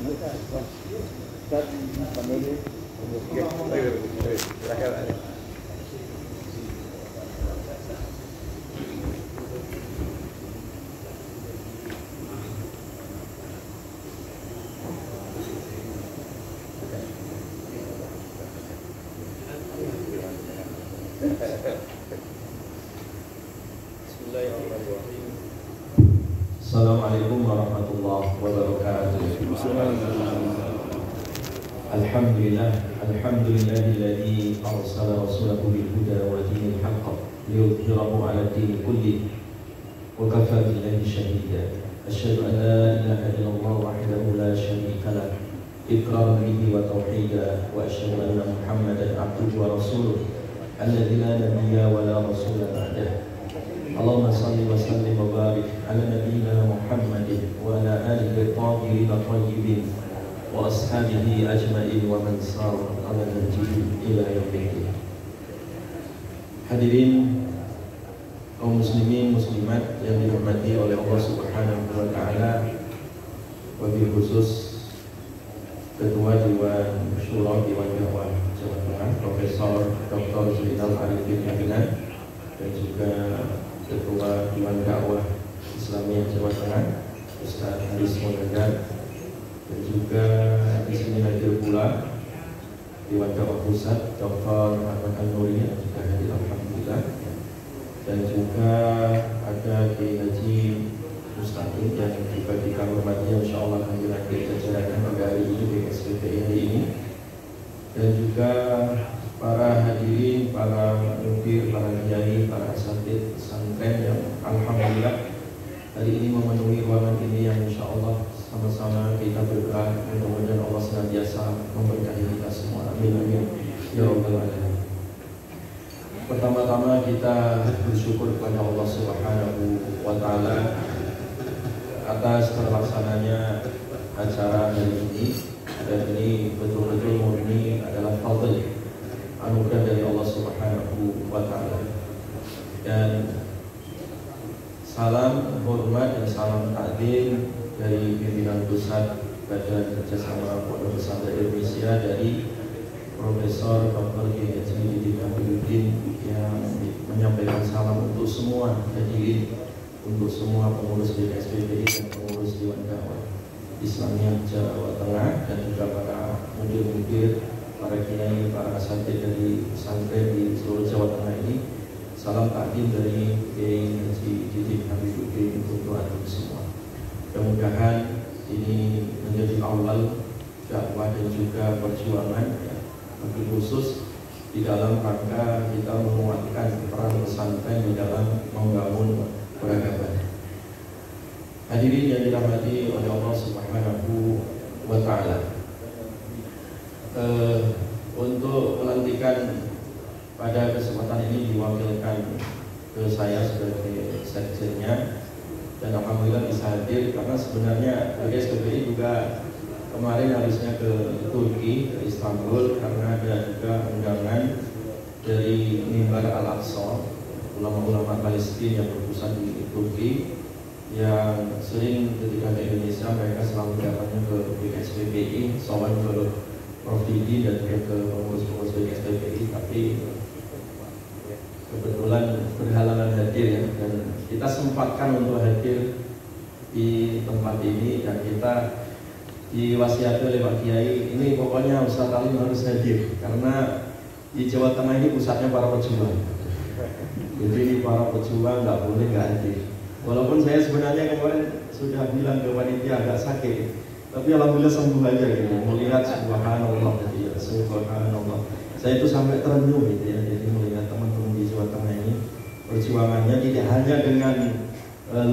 Assalamualaikum warahmatullahi wabarakatuh. Alhamdulillahilladzi arsala rasulahu bil huda wa dinil haqq liyudhhirahu 'ala ad-din kullih wa kafaa billahi shahida. Asyhadu an la ilaha illallah wahdahu la syarika lah iqraran bihi wa tauhida wa asyhadu anna Muhammadan 'abduhu wa rasuluh alladzi la nabiyya wa la rasula ba'dahu. Allahumma salli wa sallim wa barik ala nabiyyina Muhammadin wa ala alihi at-tahirin at-tayyibin wa ashabihi ajma'in wa man sara ala nahjihi ila yaumil. Hadirin kaum muslimin muslimat yang dirahmati oleh Allah Subhanahu wa taala, wabil khusus Ketua Dewan Syura Dewan Dakwah Jawa Tengah Profesor Dr. Zainal Arifin Aminah, dan juga Ketua Dewan Dakwah Islamiyah Jawa Tengah Ustaz Haris Monadar, dan juga di sini hadir pula Dewan Dakwah Pusat Dr. Ahmad An-Nuri yang juga hadir alhamdulillah, dan juga ada Kiai Haji Mustaqim yang juga kita hormati, insyaallah kami lagi jajaran pada hari ini di SPPI hari ini, dan juga para hadirin, para mudir, para kiai, para asatidz pesantren yang alhamdulillah hari ini memenuhi ruangan ini, yang insyaallah sama-sama kita bergerak mudah-mudahan Allah senantiasa memberkahi kita semua. Amin amin ya rabbal alamin. Pertama-tama kita bersyukur kepada Allah Subhanahu wa taala atas terlaksananya acara hari ini, dan ini betul-betul murni adalah fadl, anugerah dari Allah Subhanahu wa taala. Dan salam hormat dan salam takdim dari pimpinan pusat Badan Kerjasama Pondok Pesantren Indonesia dari Profesor Dr. Kiai Haji Didik Abidudin, yang menyampaikan salam untuk semua hadirin, untuk semua pengurus BKSPPI dan pengurus Dewan Dakwah Islamiyah Jawa Tengah, dan juga para mudir-mudir, para kiai, para asatidz dari pesantren di seluruh Jawa Tengah ini. Salam takdim dari Kiai Haji Didik Abidudin untuk antum semua. Mudah-mudahan ini menjadi awal dakwah dan juga perjuangan, ya, lebih khusus di dalam rangka kita menguatkan peran pesantren di dalam membangun peradaban. Hadirin yang dirahmati oleh Allah Subhanahu wa taala, untuk pelantikan pada kesempatan ini diwakilkan ke saya sebagai sekjennya, dan alhamdulillah bisa hadir karena sebenarnya BKSPPI juga kemarin harusnya ke Turki, ke Istanbul, karena ada juga undangan dari Mimbar Al-Aqsa, ulama-ulama Palestina yang berpusat di Turki, yang sering ketika ke Indonesia mereka selalu datangnya ke BKSPPI, soal ke Prof. Didi dan juga ke pengurus-pengurus BKSPPI, tapi kebetulan berhalangan hadir, ya, dan kita sempatkan untuk hadir di tempat ini, dan kita diwasiati oleh Pak Kiai, ini pokoknya Ustaz Alim harus hadir karena di Jawa Tengah ini pusatnya para pejuang. Jadi para pejuang nggak boleh nggak hadir. Walaupun saya sebenarnya kemarin sudah bilang ke panitia agak sakit, tapi alhamdulillah sembuh aja gitu. Melihat subhanallah, gitu ya, subhanallah. Saya itu sampai terenyuh gitu ya. Jadi melihat teman-teman di Jawa Tengah ini perjuangannya tidak hanya dengan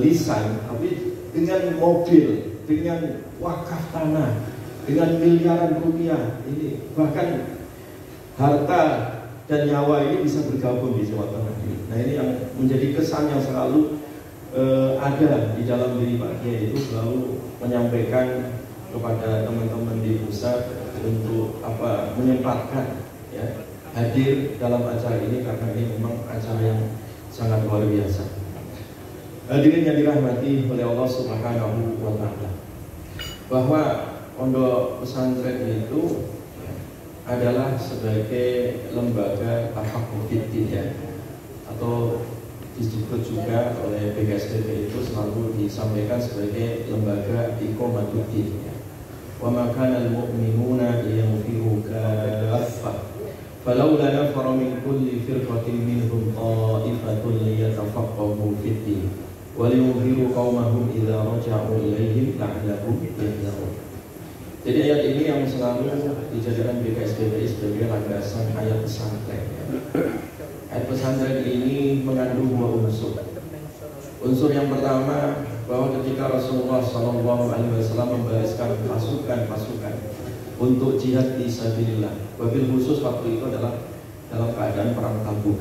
lisan, tapi dengan mobil, dengan wakaf tanah, dengan miliaran rupiah. Ini bahkan harta dan nyawa ini bisa bergabung di Jawa Tengah ini. Nah, ini yang menjadi kesan yang selalu ada di dalam diri Pak Kiai, itu selalu menyampaikan kepada teman-teman di pusat untuk menyempatkan, ya, hadir dalam acara ini karena ini memang acara yang sangat luar biasa. Hadirin yang dirahmati oleh Allah Subhanahu wa taala, bahwa pondok pesantren itu adalah sebagai lembaga tafaqquh fiddin ya, atau disebut juga oleh BKSDP itu selalu disampaikan sebagai lembaga iqamatuddin ya. Wa ma kana al-mu'minuna liyanfiru kaffah falawla nafara min kulli firqatin minhum ta'ifatun liyatafaqqahu fiddin wa liyunziru qaumahum idza raja'u ilaihim la'allahum yahdharun. Jadi ayat ini yang selalu dijadikan BKSDPI sebagai landasan ayat pesantren ya. Ayat pesantren ini mengandung dua unsur. Unsur yang pertama, bahwa ketika Rasulullah SAW membalaskan pasukan-pasukan untuk jihad fisabilillah, wabil khusus waktu itu adalah dalam keadaan perang Tabuk,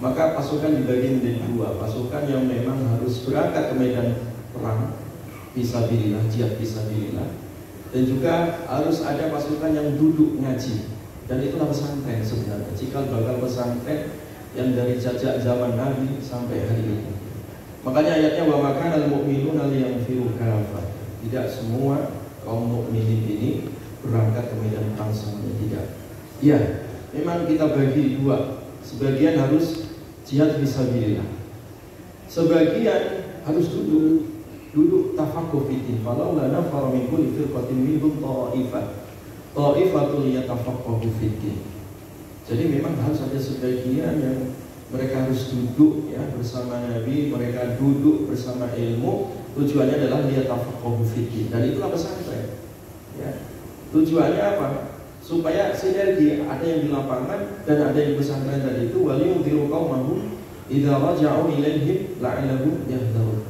maka pasukan dibagi menjadi dua. Pasukan yang memang harus berangkat ke medan perang fisabilillah, jihad fisabilillah, dan juga harus ada pasukan yang duduk ngaji. Dan itulah pesantren sebenarnya, cikal bakal pesantren yang dari sejak zaman Nabi sampai hari ini. Makanya ayatnya wa makanal mu'minuna liyanfiru kaffah. Tidak semua kaum mukminin ini berangkat ke medan perang semuanya, tidak. Ya, memang kita bagi dua. Sebagian harus jihad fisabilillah, sebagian harus duduk tafaqquh fiddin. Falawla nafara min kulli firqatin minhum ta'ifatul yatafaqqahu fiddin. Jadi memang harus ada sebagian yang mereka harus duduk ya bersama Nabi, mereka duduk bersama ilmu. Tujuannya adalah liyatafaqqahu fiddin, dan itulah pesantren. Ya. Tujuannya apa? Supaya sinergi, ada yang di lapangan dan ada yang di pesantren tadi itu. Waliyunziru qaumahum idza raja'u ilaihim la'allahum yahdharun.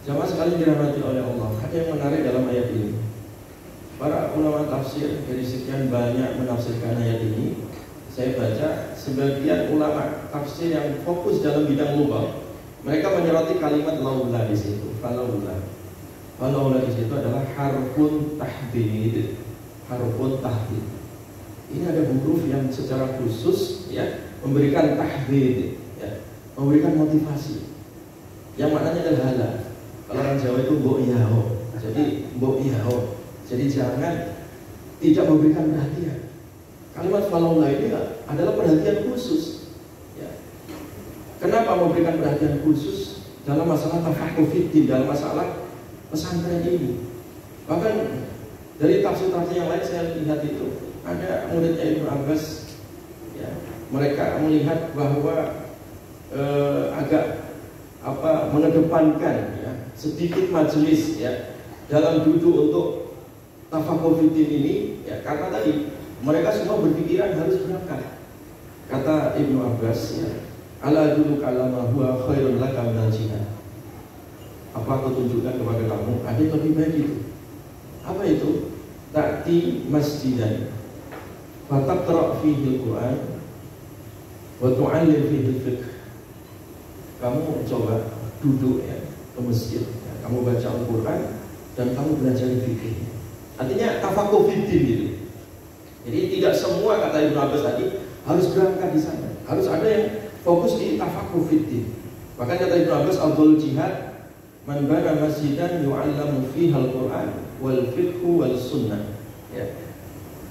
Jamaah sekalian dirahmati oleh Allah, ada yang menarik dalam ayat ini. Para ulama tafsir dari sekian banyak menafsirkan ayat ini, saya baca sebagian ulama tafsir yang fokus dalam bidang lughah, mereka menyoroti kalimat laula di situ. Falaula di situ adalah harfun tahdid. Harfun tahdid. Ini ada huruf yang secara khusus ya memberikan tahdid, ya, memberikan motivasi. Yang maknanya adalah hala. Kalau orang Jawa itu mbok yaho. Jadi mbok yaho. Jadi jangan tidak memberikan perhatian. Kalimat falaula ini adalah perhatian khusus. Ya. Kenapa memberikan perhatian khusus dalam masalah tafaqquh fiddin, dalam masalah pesantren ini? Bahkan dari tafsir-tafsir yang lain saya lihat itu ada muridnya Ibnu Abbas, ya, mereka melihat bahwa agak mengedepankan ya, sedikit majelis ya dalam duduk untuk tafaqquh fiddin ini ya, karena tadi mereka semua berpikiran harus berangkat. Kata Ibnu Abbas ya, ala dulu kalama huwa khairun laka minal jihad. Apa aku tunjukkan kepada kamu ada yang lebih baik itu? Apa itu? Ta'ti masjidan fataqra fihi al-Quran wa tu'allim fihi al-fiqh. Kamu coba duduk ya ke masjid ya, kamu baca Al-Quran dan kamu belajar fikih. Artinya tafaqquh fiddin gitu. Jadi tidak semua, kata Ibnu Abbas tadi, harus berangkat di sana. Harus ada yang fokus di tafaqquh fiddin. Bahkan kata Ibnu Abbas, afdhalul jihad man bana masjidan yu'allamu fiha al-Quran wal fiqhu wal sunnah. Ya.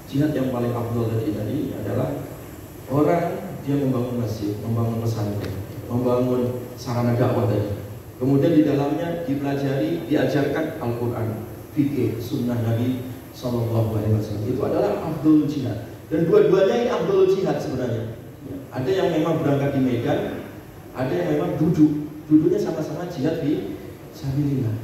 Jihad yang paling afdal tadi adalah orang dia membangun masjid, membangun pesantren, membangun sarana dakwah tadi. Kemudian di dalamnya dipelajari, diajarkan Al-Quran, fikih, sunnah Nabi Sallallahu Alaihi Wasallam. Itu adalah afdhalul jihad. Dan dua-duanya ini afdhalul jihad sebenarnya. Ya. Ada yang memang berangkat di medan, ada yang memang duduknya sama-sama jihad di sabilillah.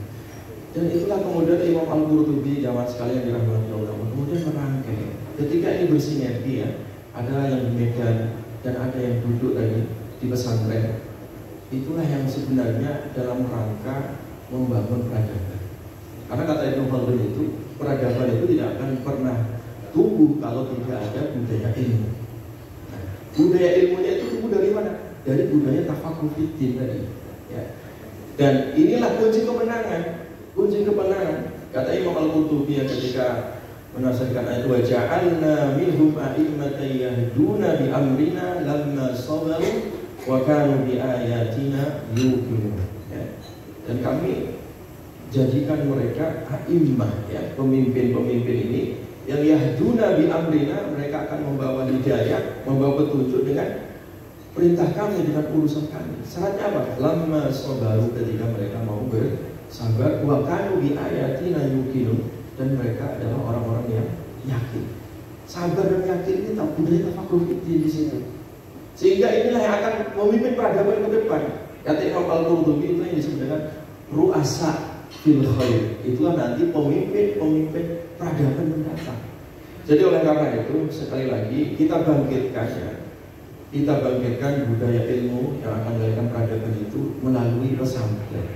Dan itulah kemudian Imam Al-Qurtubi, jamaah sekalian dirahmati Allah, kemudian merangkai. Ketika ini bersinergi ya, ada yang di medan dan ada yang duduk tadi di pesantren. Itulah yang sebenarnya dalam rangka membangun peradaban. Karena kata Ibnu Khaldun itu, peradaban itu tidak akan pernah tumbuh kalau tidak ada budaya ilmu. Nah, budaya ilmunya itu tumbuh dari mana? Dari budaya tafaqquh fiddin tadi. Ya. Dan inilah kunci kemenangan. Kunci kemenangan. Kata Imam Al-Qurtubi ketika menafsirkan ayat wa ja'alna minhum a'immatan yahduna bi amrina lamma sabaru wa kanu bi ayatina yuqinun. Ya. Dan kami jadikan mereka a'immah, ya, pemimpin-pemimpin ini yang yahduna bi amrina, mereka akan membawa hidayah, membawa petunjuk dengan perintah kami, dengan urusan kami. Syaratnya apa? Lamma sabaru, ketika mereka mau bersabar, wa kanu bi ayatina yuqinun, dan mereka adalah orang-orang yang yakin. Sabar dan yakin ini tak budaya tafakur di situ. Sehingga inilah yang akan memimpin peradaban ke depan. Kata Imam Al-Qurtubi itu yang disebut dengan ru'asa fil khair. Itulah nanti pemimpin peradaban mendatang. Jadi oleh karena itu, sekali lagi kita bangkitkan budaya ilmu yang akan melahirkan peradaban itu melalui pesantren,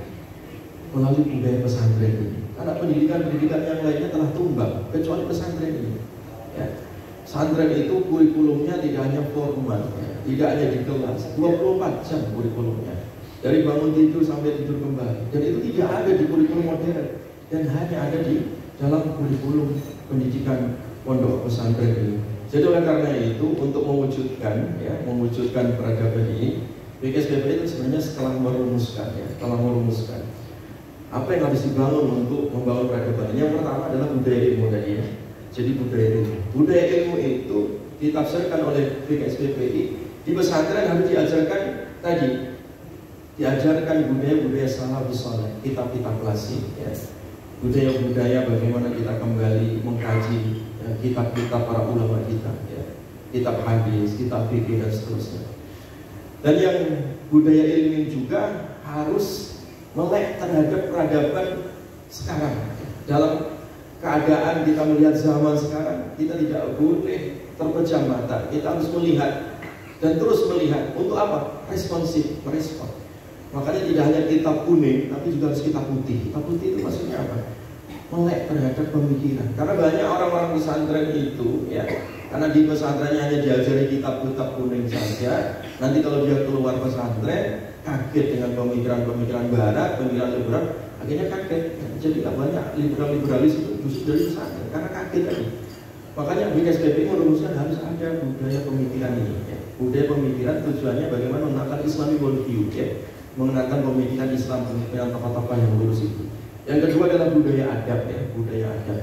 melalui budaya pesantren ini. Karena pendidikan yang lainnya telah tumbang kecuali pesantren ini. Ya. Pesantren itu kurikulumnya tidak hanya formal, ya, tidak hanya di kelas, 24 jam kurikulumnya, dari bangun tidur sampai tidur kembali. Dan itu tidak ada di kurikulum modern, dan hanya ada di dalam kurikulum pendidikan pondok pesantren ini. Jadi oleh karena itu, untuk mewujudkan peradaban ini, BKSPP itu sebenarnya setelah merumuskan apa yang harus dibangun untuk membangun peradaban. Yang pertama adalah budaya ilmu tadi, ya. Jadi budaya ilmu itu ditafsirkan oleh BKSPPI di pesantren harus diajarkan budaya-budaya salafus saleh, kitab-kitab klasik, ya. Budaya-budaya bagaimana kita kembali mengkaji, ya, kitab-kitab para ulama kita, ya. Kitab hadis, kitab fikih dan seterusnya. Dan yang budaya ilmu juga harus melek terhadap peradaban sekarang. Dalam keadaan kita melihat zaman sekarang, kita tidak boleh terpejam mata. Kita harus melihat dan terus melihat. Untuk apa? Responsif, merespon. Makanya tidak hanya kitab kuning, tapi juga harus kitab putih. Kitab putih itu maksudnya apa? Melek terhadap pemikiran. Karena banyak orang-orang pesantren itu, ya, karena di pesantrennya hanya diajari kitab-kitab kuning saja. Nanti kalau dia keluar pesantren, kaget dengan pemikiran-pemikiran barat, pemikiran liberal, akhirnya kaget. Jadi banyak liberalis itu justru dari pesantren karena kaget tadi. Makanya BKSPP merumuskan harus ada budaya pemikiran ini, ya. Budaya pemikiran tujuannya bagaimana mengenalkan Islamic worldview, ya. Mengenalkan pemikiran Islam, pemikiran tokoh-tokoh yang lurus itu. Yang kedua adalah budaya adab, ya. Budaya adab,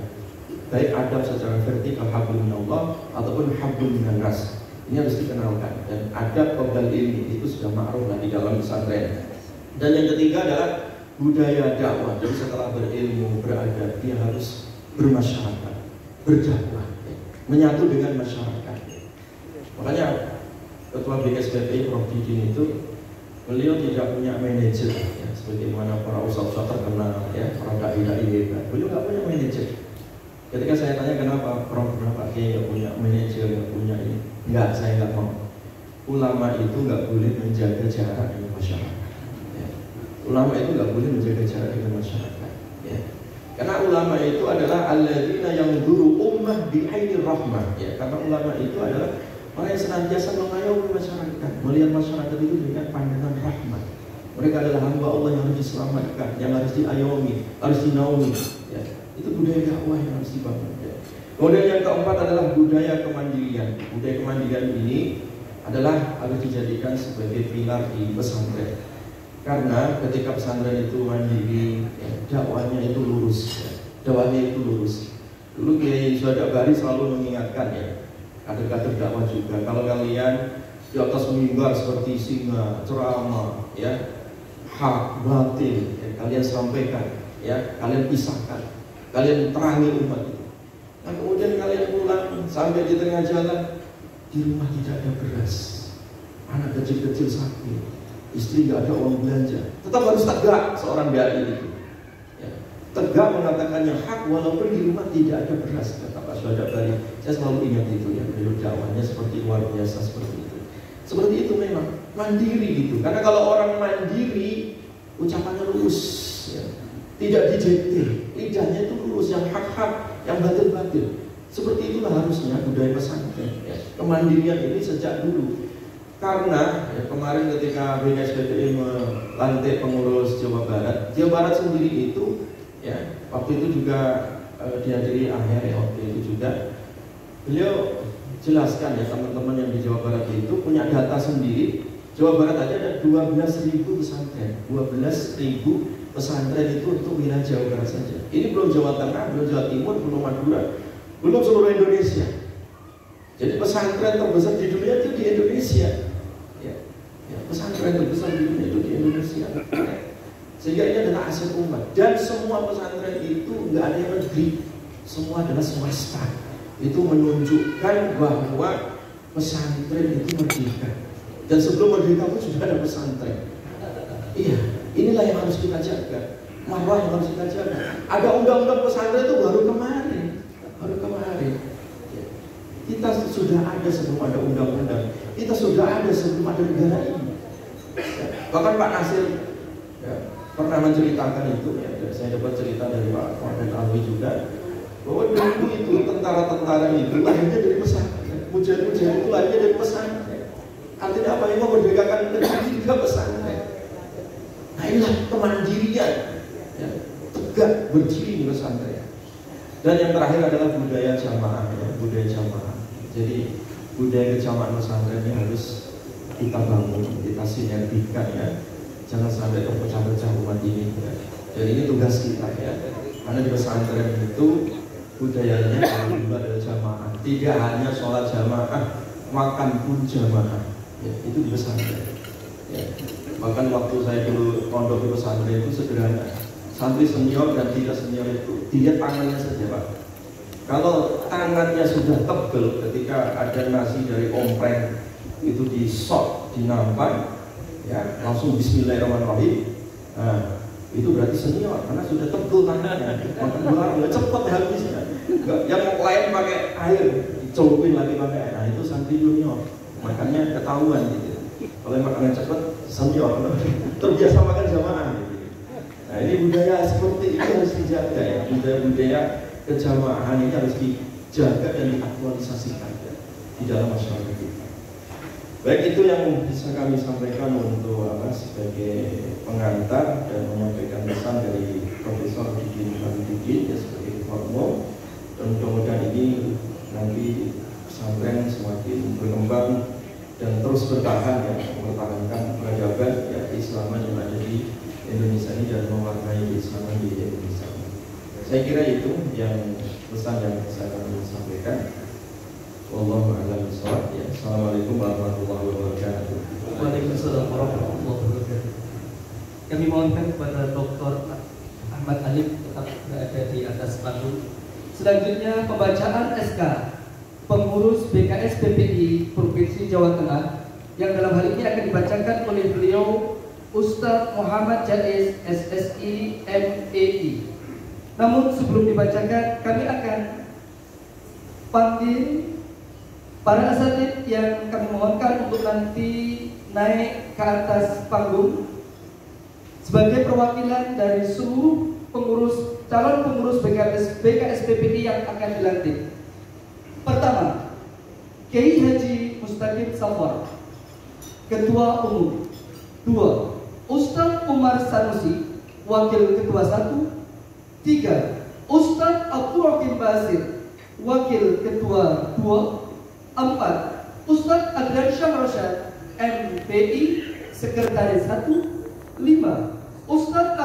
baik adab secara vertikal, hablum minallah ataupun hablum minan nas. Ini harus dikenalkan. Dan adab qabla ilmi itu sudah ma'ruf di dalam pesantren. Dan yang ketiga adalah budaya dakwah. Jadi setelah berilmu, beradab, dia harus bermasyarakat, berdakwah, ya, menyatu dengan masyarakat. Makanya Ketua BKSPPI Prof. Didin itu, beliau tidak punya manajer, ya, sebagaimana para ustaz-ustaz terkenal, ya, para dai-dai hebat. Beliau nggak punya manajer. Ketika saya tanya kenapa Prof, kenapa Kiai nggak punya manajer, nggak punya ini, enggak, saya nggak mau. Ulama itu nggak boleh menjaga jarak dengan masyarakat. Ya. Ulama itu nggak boleh menjaga jarak dengan masyarakat. Ya. Karena ulama itu adalah alladzina yanzuru ummah bi'ainir rahmah. Ya. Karena ulama itu adalah orang yang senantiasa mengayomi masyarakat, melihat masyarakat itu dengan pandangan rahmat. Mereka adalah hamba Allah yang harus diselamatkan, yang harus diayomi, harus dinaungi. Ya. Itu budaya dakwah yang harus dibangun. Ya. Kemudian yang keempat adalah budaya kemandirian. Budaya kemandirian ini adalah harus dijadikan sebagai pilar di pesantren. Karena ketika pesantren itu mandiri, ya, dakwahnya itu lurus. Ya. Dakwahnya itu lurus. Dulu Kiai Syuhada Bari selalu mengingatkan, ya, kader-kader dakwah juga, kalau kalian di atas mimbar seperti singa, ceramah, ya, hak, batil, ya, kalian sampaikan, ya, kalian pisahkan, kalian terangi umat itu. Nah kemudian kalian pulang sampai di tengah jalan, di rumah tidak ada beras, anak kecil-kecil sakit, istri nggak ada uang belanja, tetap harus tegak seorang dai itu, ya. Tegak mengatakan yang hak walaupun di rumah tidak ada beras, kata Pak Syuhada Bari. Saya selalu ingat itu, ya, beliau dakwahnya seperti luar biasa seperti itu. Seperti itu memang mandiri gitu. Karena kalau orang mandiri ucapannya lurus, ya, tidak dijektir, lidahnya itu lurus, yang hak-hak, yang batil-batil. Seperti itulah harusnya budaya pesantren, ya. Kemandirian ini sejak dulu. Karena ya, kemarin ketika BKSPPI melantik pengurus Jawa Barat sendiri itu, ya, waktu itu juga dihadiri akhir, ya, waktu itu juga beliau jelaskan, ya, teman-teman yang di Jawa Barat itu punya data sendiri. Jawa Barat aja ada 12.000 pesantren, 12.000 pesantren itu untuk wilayah Jawa Barat saja. Ini belum Jawa Tengah, belum Jawa Timur, belum Madura, belum seluruh Indonesia. Jadi pesantren terbesar di dunia itu di Indonesia. Ya, pesantren terbesar di dunia itu di Indonesia. Sehingga ini adalah aset umat. Dan semua pesantren itu nggak ada yang negeri, semua adalah swasta. Itu menunjukkan bahwa pesantren itu merdeka. Dan sebelum merdeka pun sudah ada pesantren. Iya, inilah yang harus kita jaga. Marwah yang harus kita jaga. Ada undang-undang pesantren itu baru kemarin. Kita sudah ada sebelum ada undang-undang. Kita sudah ada sebelum ada negara ini. Bahkan Pak Nasir pernah menceritakan itu. Saya dapat cerita dari Pak Muhammad Alwi juga, bahwa dulu itu tentara-tentara itu lahirnya dari pesantren. Mujahid-mujahid itu lahirnya dari pesantren. Artinya apa? Yang memerdekakan negeri juga pesantren. Nah inilah kemandirian, tegak berdiri di pesantren. Dan yang terakhir adalah budaya jamaah, budaya jamaah. Jadi budaya kejamaan pesantren ini harus kita bangun, kita sinergikan ya. Jangan sampai terpecah-pecah umat ini. Ya. Jadi ini tugas kita ya. Karena di pesantren itu budayanya kalau dulu adalah jamaah. Tidak hanya sholat jamaah, makan pun jamaah. Ya, itu di pesantren. Ya. Bahkan waktu saya dulu pondok di pesantren itu sederhana. Santri senior dan tidak senior itu dilihat tangannya saja Pak. Kalau tangannya sudah tebal ketika ada nasi dari ompreng itu disok, dinampan, ya langsung Bismillahirrahmanirrahim. Nah, itu berarti senior karena sudah tebal tangannya. Makan luar nggak cepat habisnya. Yang lain pakai air, dicelupin lagi pakai air. Nah itu santri junior, makannya ketahuan gitu. Kalau yang makannya cepat senior, terbiasa makan jamaah. Gitu. Nah ini budaya seperti ini harus dijaga ya. Budaya kejamahan ini harus dijaga dan diaktualisasikan ya, di dalam masyarakat kita. Baik, itu yang bisa kami sampaikan untuk sebagai pengantar dan menyampaikan pesan dari Profesor Diki Diki ya, sebagai ketua. Dan mudah-mudahan ini nanti pesantren semakin berkembang dan terus bertahan ya, mempertahankan peradaban ya keislaman yang ada di Indonesia ini dan mewarnai keislaman di Indonesia. Saya kira itu yang pesan yang bisa kami sampaikan. Wallahu a'lam bishawab. Ya, assalamualaikum warahmatullahi wabarakatuh. Waalaikumsalam warahmatullahi wabarakatuh. Kami mohonkan kepada Dr. Ahmad Alif tetap berada di atas panggung. Selanjutnya pembacaan SK pengurus BKS PPI Provinsi Jawa Tengah yang dalam hal ini akan dibacakan oleh beliau Ustadz Muhammad Jais SSI MEI. Namun sebelum dibacakan, kami akan panggil para asatidz yang kami mohonkan untuk nanti naik ke atas panggung sebagai perwakilan dari seluruh calon pengurus BKS PPI yang akan dilantik. Pertama, Kiai Haji Mustaqim Safar, Ketua Umum. 2. Ustadz Umar Sanusi, Wakil Ketua 1. 3. Ustadz Abdul Rahim Basir, Wakil Ketua 2. 4. Ustadz Adrian Syamrosyad, MPI, Sekretaris 1. 5. Ustadz